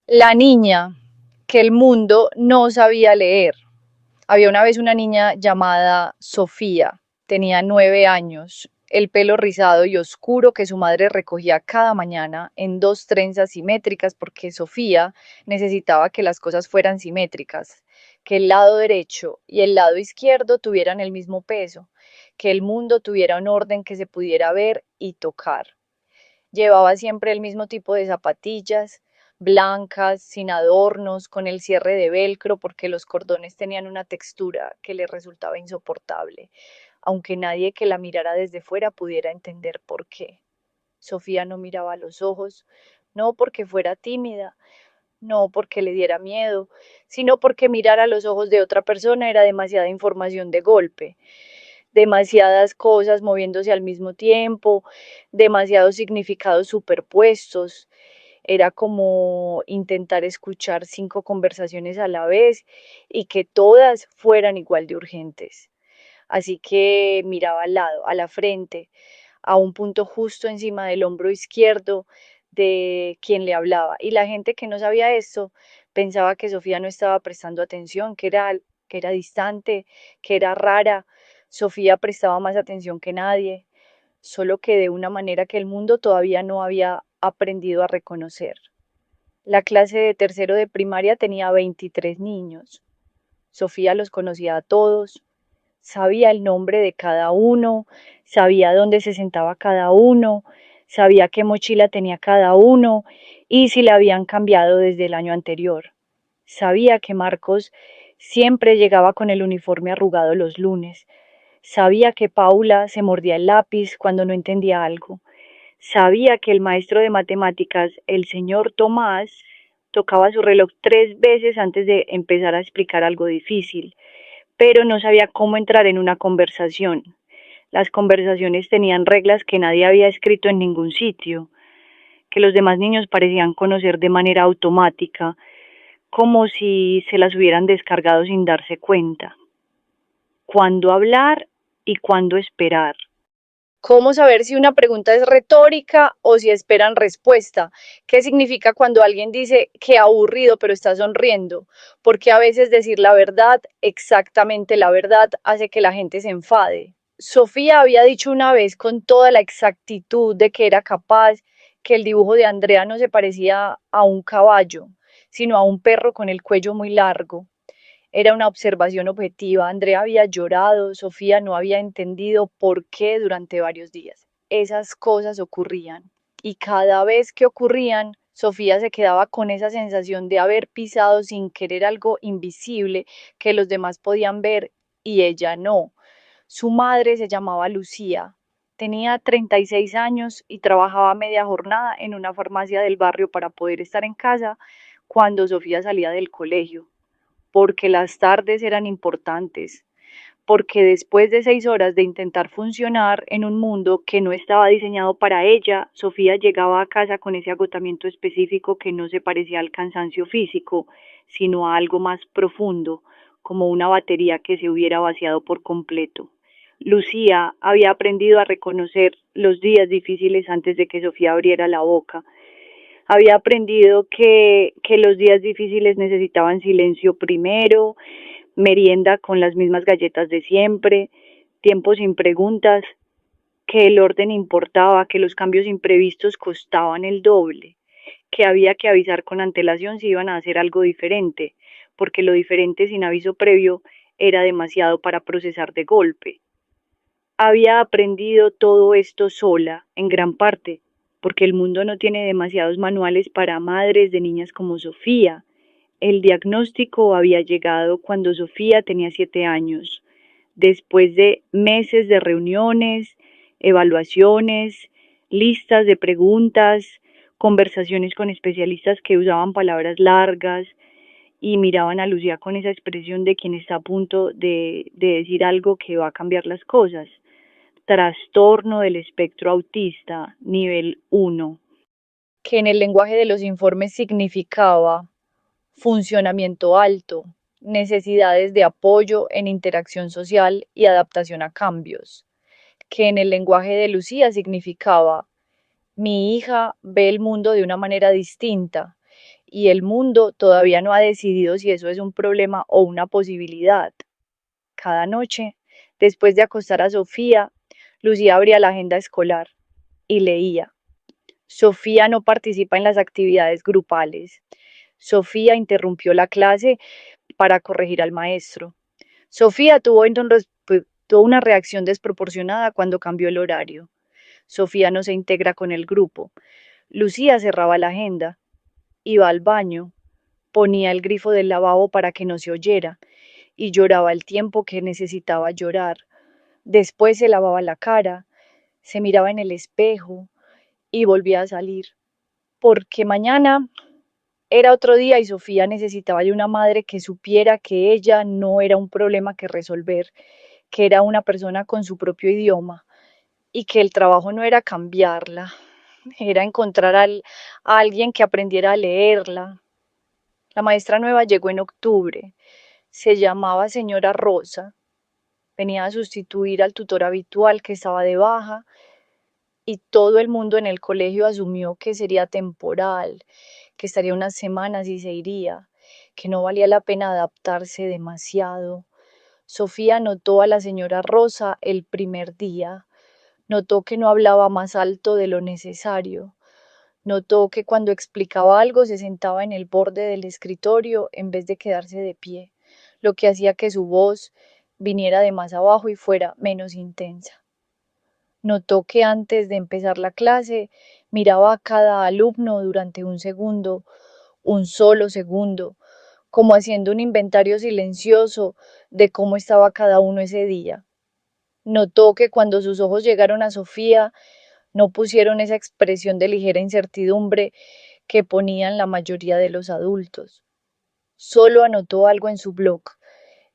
La niña que el mundo no sabía leer. Había una vez una niña llamada Sofía, tenía 9 años, el pelo rizado y oscuro que su madre recogía cada mañana en dos trenzas simétricas porque Sofía necesitaba que las cosas fueran simétricas, que el lado derecho y el lado izquierdo tuvieran el mismo peso, que el mundo tuviera un orden que se pudiera ver y tocar. Llevaba siempre el mismo tipo de zapatillas, blancas, sin adornos, con el cierre de velcro, porque los cordones tenían una textura que le resultaba insoportable, aunque nadie que la mirara desde fuera pudiera entender por qué. Sofía no miraba a los ojos, no porque fuera tímida, no porque le diera miedo, sino porque mirar a los ojos de otra persona era demasiada información de golpe, demasiadas cosas moviéndose al mismo tiempo, demasiados significados superpuestos. Era como intentar escuchar 5 conversaciones a la vez y que todas fueran igual de urgentes. Así que miraba al lado, a la frente, a un punto justo encima del hombro izquierdo de quien le hablaba. Y la gente que no sabía esto pensaba que Sofía no estaba prestando atención, que era distante, que era rara. Sofía prestaba más atención que nadie, solo que de una manera que el mundo todavía no había aprendido a reconocer. La clase de tercero de primaria tenía 23 niños. Sofía los conocía a todos, sabía el nombre de cada uno, sabía dónde se sentaba cada uno, sabía qué mochila tenía cada uno y si la habían cambiado desde el año anterior. Sabía que Marcos siempre llegaba con el uniforme arrugado los lunes. Sabía que Paula se mordía el lápiz cuando no entendía algo. Sabía que el maestro de matemáticas, el señor Tomás, tocaba su reloj 3 veces antes de empezar a explicar algo difícil, pero no sabía cómo entrar en una conversación. Las conversaciones tenían reglas que nadie había escrito en ningún sitio, que los demás niños parecían conocer de manera automática, como si se las hubieran descargado sin darse cuenta. Cuándo hablar y cuándo esperar. ¿Cómo saber si una pregunta es retórica o si esperan respuesta? ¿Qué significa cuando alguien dice que aburrido pero está sonriendo? Porque a veces decir la verdad, exactamente la verdad, hace que la gente se enfade. Sofía había dicho una vez con toda la exactitud de que era capaz que el dibujo de Andrea no se parecía a un caballo, sino a un perro con el cuello muy largo. Era una observación objetiva. Andrea había llorado, Sofía no había entendido por qué durante varios días. Esas cosas ocurrían. Y cada vez que ocurrían, Sofía se quedaba con esa sensación de haber pisado sin querer algo invisible que los demás podían ver y ella no. Su madre se llamaba Lucía. Tenía 36 años y trabajaba media jornada en una farmacia del barrio para poder estar en casa cuando Sofía salía del colegio, porque las tardes eran importantes, porque después de 6 horas de intentar funcionar en un mundo que no estaba diseñado para ella, Sofía llegaba a casa con ese agotamiento específico que no se parecía al cansancio físico, sino a algo más profundo, como una batería que se hubiera vaciado por completo. Lucía había aprendido a reconocer los días difíciles antes de que Sofía abriera la boca. Había aprendido que los días difíciles necesitaban silencio primero, merienda con las mismas galletas de siempre, tiempo sin preguntas, que el orden importaba, que los cambios imprevistos costaban el doble, que había que avisar con antelación si iban a hacer algo diferente, porque lo diferente sin aviso previo era demasiado para procesar de golpe. Había aprendido todo esto sola, en gran parte, porque el mundo no tiene demasiados manuales para madres de niñas como Sofía. El diagnóstico había llegado cuando Sofía tenía 7 años, después de meses de reuniones, evaluaciones, listas de preguntas, conversaciones con especialistas que usaban palabras largas y miraban a Lucía con esa expresión de quien está a punto de decir algo que va a cambiar las cosas. Trastorno del espectro autista, nivel 1, que en el lenguaje de los informes significaba funcionamiento alto, necesidades de apoyo en interacción social y adaptación a cambios, que en el lenguaje de Lucía significaba mi hija ve el mundo de una manera distinta y el mundo todavía no ha decidido si eso es un problema o una posibilidad. Cada noche, después de acostar a Sofía, Lucía abría la agenda escolar y leía. Sofía no participa en las actividades grupales. Sofía interrumpió la clase para corregir al maestro. Sofía tuvo una reacción desproporcionada cuando cambió el horario. Sofía no se integra con el grupo. Lucía cerraba la agenda, iba al baño, ponía el grifo del lavabo para que no se oyera y lloraba el tiempo que necesitaba llorar. Después se lavaba la cara, se miraba en el espejo y volvía a salir. Porque mañana era otro día y Sofía necesitaba de una madre que supiera que ella no era un problema que resolver, que era una persona con su propio idioma y que el trabajo no era cambiarla, era encontrar a alguien que aprendiera a leerla. La maestra nueva llegó en octubre, se llamaba señora Rosa, venía a sustituir al tutor habitual que estaba de baja y todo el mundo en el colegio asumió que sería temporal, que estaría unas semanas y se iría, que no valía la pena adaptarse demasiado. Sofía notó a la señora Rosa el primer día, notó que no hablaba más alto de lo necesario, notó que cuando explicaba algo se sentaba en el borde del escritorio en vez de quedarse de pie, lo que hacía que su voz viniera de más abajo y fuera menos intensa. Notó que antes de empezar la clase miraba a cada alumno durante un segundo, un solo segundo, como haciendo un inventario silencioso de cómo estaba cada uno ese día. Notó que cuando sus ojos llegaron a Sofía, no pusieron esa expresión de ligera incertidumbre que ponían la mayoría de los adultos. Solo anotó algo en su blog.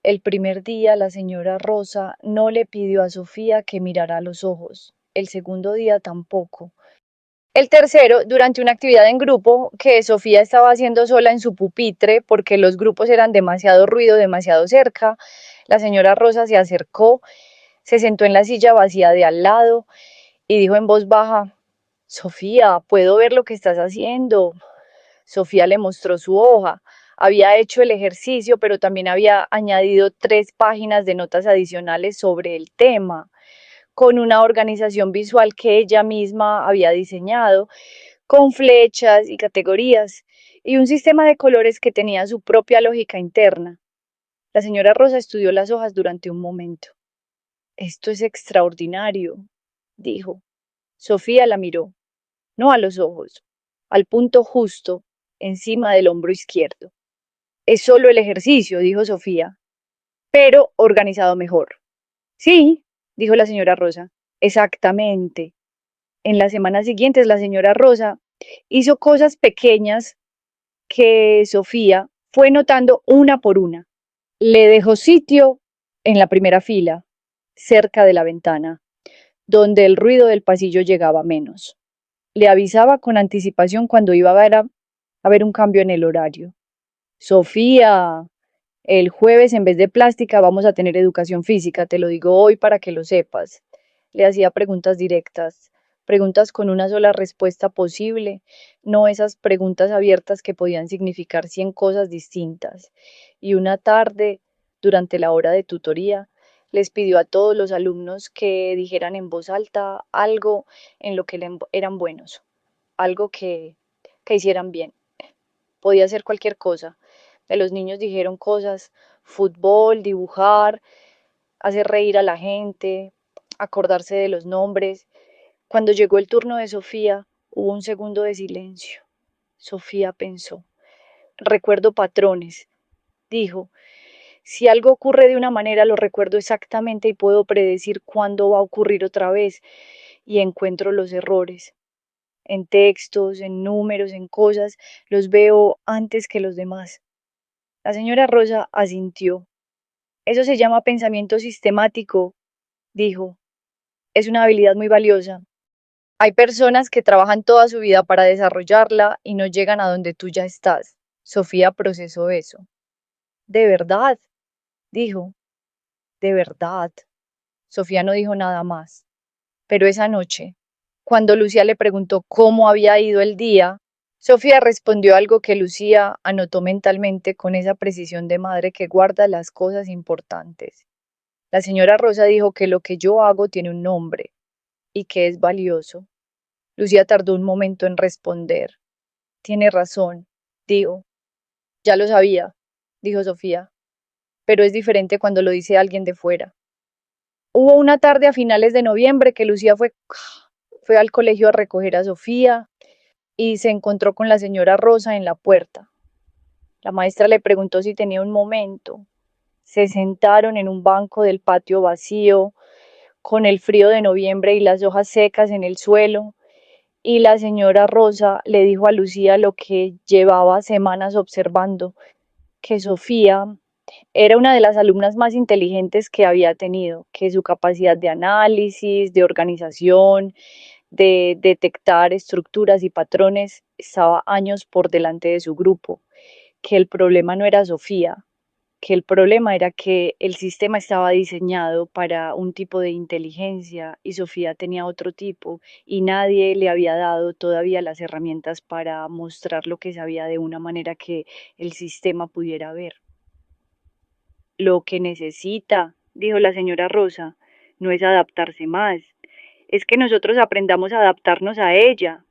El primer día la señora Rosa no le pidió a Sofía que mirara a los ojos. El segundo día tampoco. El tercero, durante una actividad en grupo que Sofía estaba haciendo sola en su pupitre porque los grupos eran demasiado ruido, demasiado cerca, la señora Rosa se acercó, se sentó en la silla vacía de al lado y dijo en voz baja: Sofía, puedo ver lo que estás haciendo. Sofía le mostró su hoja. Había hecho el ejercicio, pero también había añadido 3 páginas de notas adicionales sobre el tema, con una organización visual que ella misma había diseñado, con flechas y categorías, y un sistema de colores que tenía su propia lógica interna. La señora Rosa estudió las hojas durante un momento. Esto es extraordinario, dijo. Sofía la miró, no a los ojos, al punto justo, encima del hombro izquierdo. Es solo el ejercicio, dijo Sofía, pero organizado mejor. Sí, dijo la señora Rosa, exactamente. En las semanas siguientes la señora Rosa hizo cosas pequeñas que Sofía fue notando una por una. Le dejó sitio en la primera fila, cerca de la ventana, donde el ruido del pasillo llegaba menos. Le avisaba con anticipación cuando iba a ver un cambio en el horario. Sofía, el jueves en vez de plástica vamos a tener educación física, te lo digo hoy para que lo sepas. Le hacía preguntas directas, preguntas con una sola respuesta posible, no esas preguntas abiertas que podían significar 100 cosas distintas. Y una tarde, durante la hora de tutoría, les pidió a todos los alumnos que dijeran en voz alta algo en lo que eran buenos, algo que hicieran bien. Podía ser cualquier cosa. De los niños dijeron cosas: fútbol, dibujar, hacer reír a la gente, acordarse de los nombres. Cuando llegó el turno de Sofía, hubo un segundo de silencio. Sofía pensó. Recuerdo patrones, dijo. Si algo ocurre de una manera, lo recuerdo exactamente y puedo predecir cuándo va a ocurrir otra vez, y encuentro los errores. En textos, en números, en cosas, los veo antes que los demás. La señora Rosa asintió. Eso se llama pensamiento sistemático, dijo. Es una habilidad muy valiosa. Hay personas que trabajan toda su vida para desarrollarla y no llegan a donde tú ya estás. Sofía procesó eso. ¿De verdad? Dijo. ¿De verdad? Sofía no dijo nada más. Pero esa noche, cuando Lucía le preguntó cómo había ido el día, Sofía respondió algo que Lucía anotó mentalmente con esa precisión de madre que guarda las cosas importantes. La señora Rosa dijo que lo que yo hago tiene un nombre y que es valioso. Lucía tardó un momento en responder. Tiene razón, dijo. Ya lo sabía, dijo Sofía, pero es diferente cuando lo dice alguien de fuera. Hubo una tarde a finales de noviembre que Lucía fue al colegio a recoger a Sofía y se encontró con la señora Rosa en la puerta. La maestra le preguntó si tenía un momento. Se sentaron en un banco del patio vacío, con el frío de noviembre y las hojas secas en el suelo, y la señora Rosa le dijo a Lucía lo que llevaba semanas observando, que Sofía era una de las alumnas más inteligentes que había tenido, que su capacidad de análisis, de organización, de detectar estructuras y patrones estaba años por delante de su grupo, que el problema no era Sofía, que el problema era que el sistema estaba diseñado para un tipo de inteligencia y Sofía tenía otro tipo y nadie le había dado todavía las herramientas para mostrar lo que sabía de una manera que el sistema pudiera ver. Lo que necesita, dijo la señora Rosa, no es adaptarse más, es que nosotros aprendamos a adaptarnos a ella.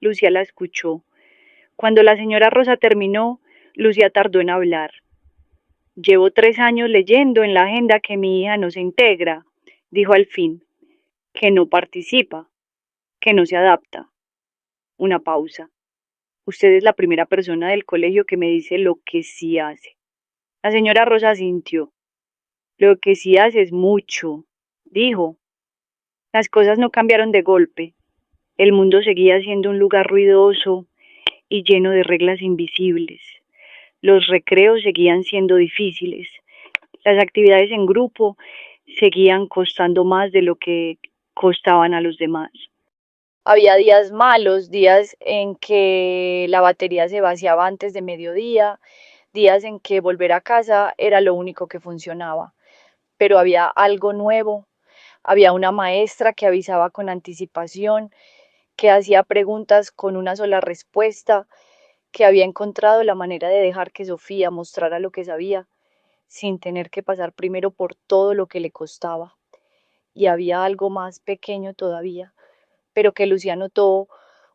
Lucía la escuchó. Cuando la señora Rosa terminó, Lucía tardó en hablar. Llevo 3 años leyendo en la agenda que mi hija no se integra, dijo al fin, que no participa, que no se adapta. Una pausa. Usted es la primera persona del colegio que me dice lo que sí hace. La señora Rosa sintió. Lo que sí hace es mucho, dijo. Las cosas no cambiaron de golpe. El mundo seguía siendo un lugar ruidoso y lleno de reglas invisibles. Los recreos seguían siendo difíciles. Las actividades en grupo seguían costando más de lo que costaban a los demás. Había días malos, días en que la batería se vaciaba antes de mediodía, días en que volver a casa era lo único que funcionaba. Pero había algo nuevo, había una maestra que avisaba con anticipación, que hacía preguntas con una sola respuesta, que había encontrado la manera de dejar que Sofía mostrara lo que sabía, sin tener que pasar primero por todo lo que le costaba. Y había algo más pequeño todavía, pero que Lucía notó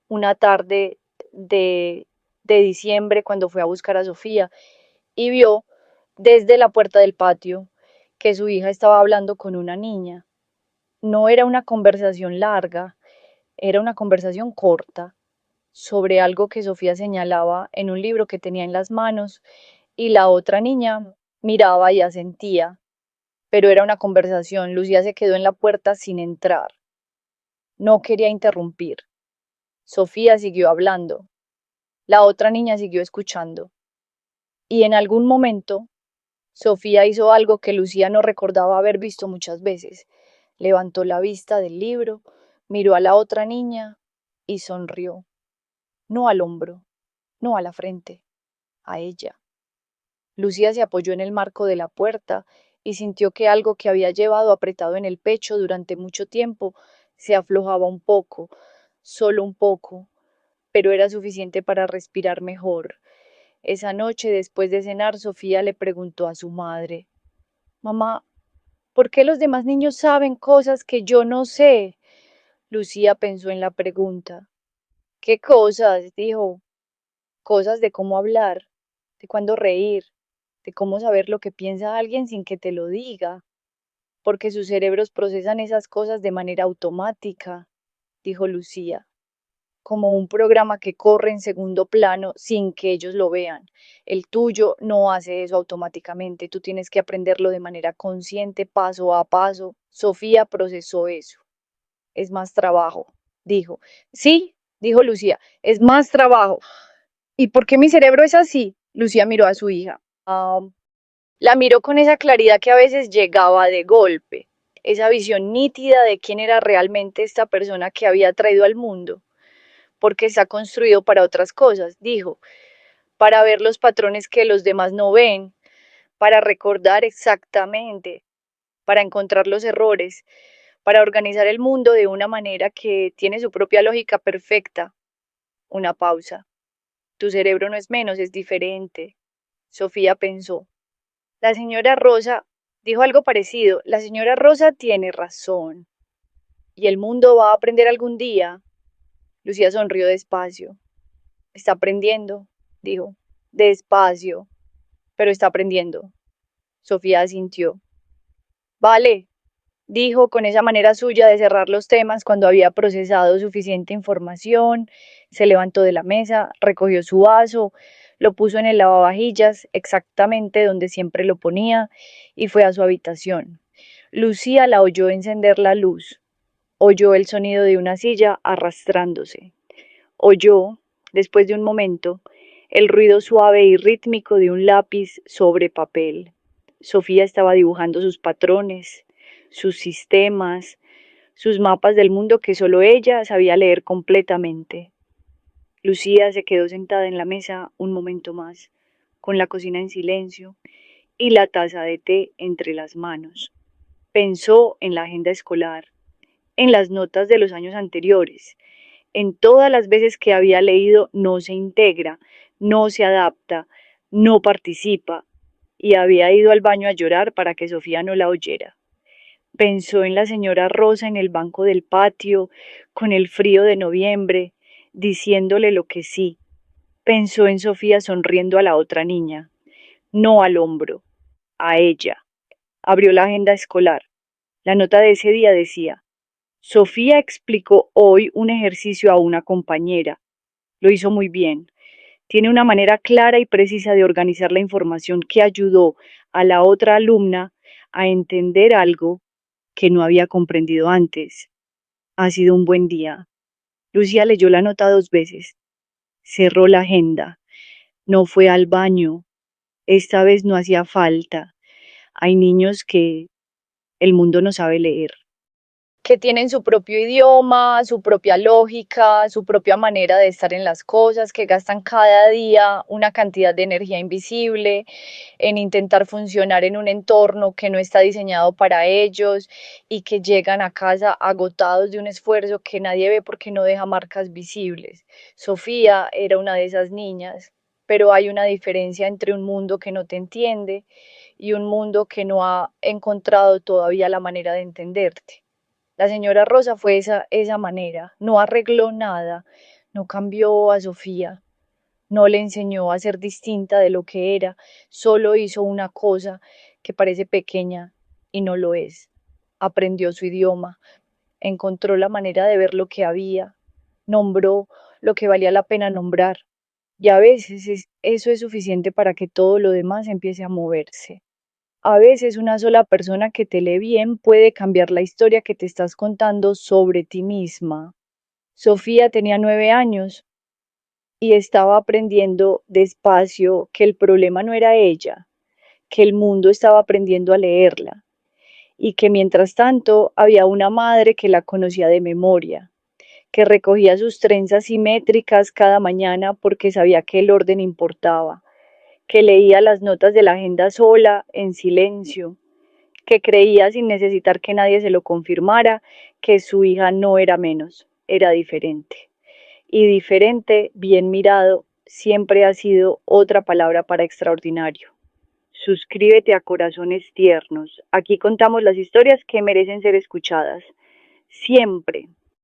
una tarde de diciembre cuando fue a buscar a Sofía y vio desde la puerta del patio que su hija estaba hablando con una niña. No era una conversación larga, era una conversación corta sobre algo que Sofía señalaba en un libro que tenía en las manos y la otra niña miraba y asentía, pero era una conversación. Lucía se quedó en la puerta sin entrar. No quería interrumpir. Sofía siguió hablando. La otra niña siguió escuchando. Y en algún momento, Sofía hizo algo que Lucía no recordaba haber visto muchas veces. Levantó la vista del libro, miró a la otra niña y sonrió. No al hombro, no a la frente, a ella. Lucía se apoyó en el marco de la puerta y sintió que algo que había llevado apretado en el pecho durante mucho tiempo se aflojaba un poco, solo un poco, pero era suficiente para respirar mejor. Esa noche, después de cenar, Sofía le preguntó a su madre: Mamá, ¿por qué los demás niños saben cosas que yo no sé? Lucía pensó en la pregunta. ¿Qué cosas? Dijo. Cosas de cómo hablar, de cuándo reír, de cómo saber lo que piensa alguien sin que te lo diga, porque sus cerebros procesan esas cosas de manera automática, dijo Lucía, como un programa que corre en segundo plano sin que ellos lo vean. El tuyo no hace eso automáticamente, tú tienes que aprenderlo de manera consciente, paso a paso. Sofía procesó eso. Es más trabajo, dijo. Sí, dijo Lucía, es más trabajo. ¿Y por qué mi cerebro es así? Lucía miró a su hija. La miró con esa claridad que a veces llegaba de golpe, esa visión nítida de quién era realmente esta persona que había traído al mundo, porque está construido para otras cosas, dijo, para ver los patrones que los demás no ven, para recordar exactamente, para encontrar los errores, para organizar el mundo de una manera que tiene su propia lógica perfecta. Una pausa. Tu cerebro no es menos, es diferente. Sofía pensó. La señora Rosa dijo algo parecido. La señora Rosa tiene razón. ¿Y el mundo va a aprender algún día? Lucía sonrió despacio. Está aprendiendo, dijo. Despacio, pero está aprendiendo. Sofía asintió. Vale, dijo con esa manera suya de cerrar los temas cuando había procesado suficiente información. Se levantó de la mesa, recogió su vaso, lo puso en el lavavajillas, exactamente donde siempre lo ponía, y fue a su habitación. Lucía la oyó encender la luz. Oyó el sonido de una silla arrastrándose. Oyó, después de un momento, el ruido suave y rítmico de un lápiz sobre papel. Sofía estaba dibujando sus patrones, sus sistemas, sus mapas del mundo que solo ella sabía leer completamente. Lucía se quedó sentada en la mesa un momento más, con la cocina en silencio y la taza de té entre las manos. Pensó en la agenda escolar, en las notas de los años anteriores, en todas las veces que había leído no se integra, no se adapta, no participa, y había ido al baño a llorar para que Sofía no la oyera. Pensó en la señora Rosa en el banco del patio, con el frío de noviembre, diciéndole lo que sí. Pensó en Sofía sonriendo a la otra niña, no al hombro, a ella. Abrió la agenda escolar. La nota de ese día decía: Sofía explicó hoy un ejercicio a una compañera. Lo hizo muy bien. Tiene una manera clara y precisa de organizar la información que ayudó a la otra alumna a entender algo que no había comprendido antes. Ha sido un buen día. Lucía leyó la nota 2 veces. Cerró la agenda. No fue al baño. Esta vez no hacía falta. Hay niños que el mundo no sabe leer, que tienen su propio idioma, su propia lógica, su propia manera de estar en las cosas, que gastan cada día una cantidad de energía invisible en intentar funcionar en un entorno que no está diseñado para ellos y que llegan a casa agotados de un esfuerzo que nadie ve porque no deja marcas visibles. Sofía era una de esas niñas, pero hay una diferencia entre un mundo que no te entiende y un mundo que no ha encontrado todavía la manera de entenderte. La señora Rosa fue esa manera, no arregló nada, no cambió a Sofía, no le enseñó a ser distinta de lo que era, solo hizo una cosa que parece pequeña y no lo es. Aprendió su idioma, encontró la manera de ver lo que había, nombró lo que valía la pena nombrar, y a veces eso es suficiente para que todo lo demás empiece a moverse. A veces una sola persona que te lee bien puede cambiar la historia que te estás contando sobre ti misma. Sofía tenía 9 años y estaba aprendiendo despacio que el problema no era ella, que el mundo estaba aprendiendo a leerla y que mientras tanto había una madre que la conocía de memoria, que recogía sus trenzas simétricas cada mañana porque sabía que el orden importaba, que leía las notas de la agenda sola, en silencio, que creía sin necesitar que nadie se lo confirmara, que su hija no era menos, era diferente. Y diferente, bien mirado, siempre ha sido otra palabra para extraordinario. Suscríbete a Corazones Tiernos. Aquí contamos las historias que merecen ser escuchadas. Siempre.